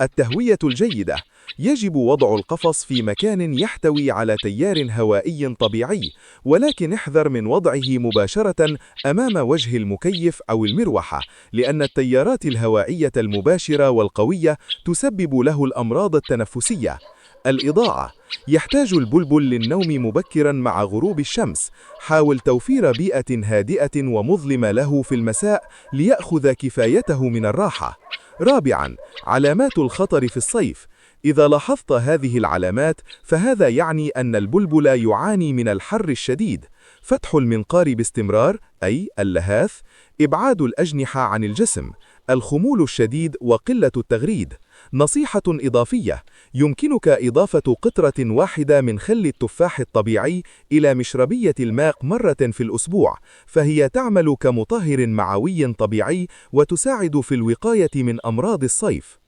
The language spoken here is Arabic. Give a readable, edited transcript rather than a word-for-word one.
التهوية الجيدة: يجب وضع القفص في مكان يحتوي على تيار هوائي طبيعي، ولكن احذر من وضعه مباشرة أمام وجه المكيف أو المروحة، لأن التيارات الهوائية المباشرة والقوية تسبب له الأمراض التنفسية. الإضاءة: يحتاج البلبل للنوم مبكرا مع غروب الشمس. حاول توفير بيئة هادئة ومظلمة له في المساء ليأخذ كفايته من الراحة. رابعا، علامات الخطر في الصيف: إذا لاحظت هذه العلامات فهذا يعني أن البلبل يعاني من الحر الشديد. فتح المنقار باستمرار أي اللهاث، إبعاد الأجنحة عن الجسم، الخمول الشديد وقلة التغريد. نصيحة إضافية: يمكنك إضافة قطرة واحدة من خل التفاح الطبيعي إلى مشربية الماء مرة في الأسبوع، فهي تعمل كمطهر معوي طبيعي وتساعد في الوقاية من أمراض الصيف.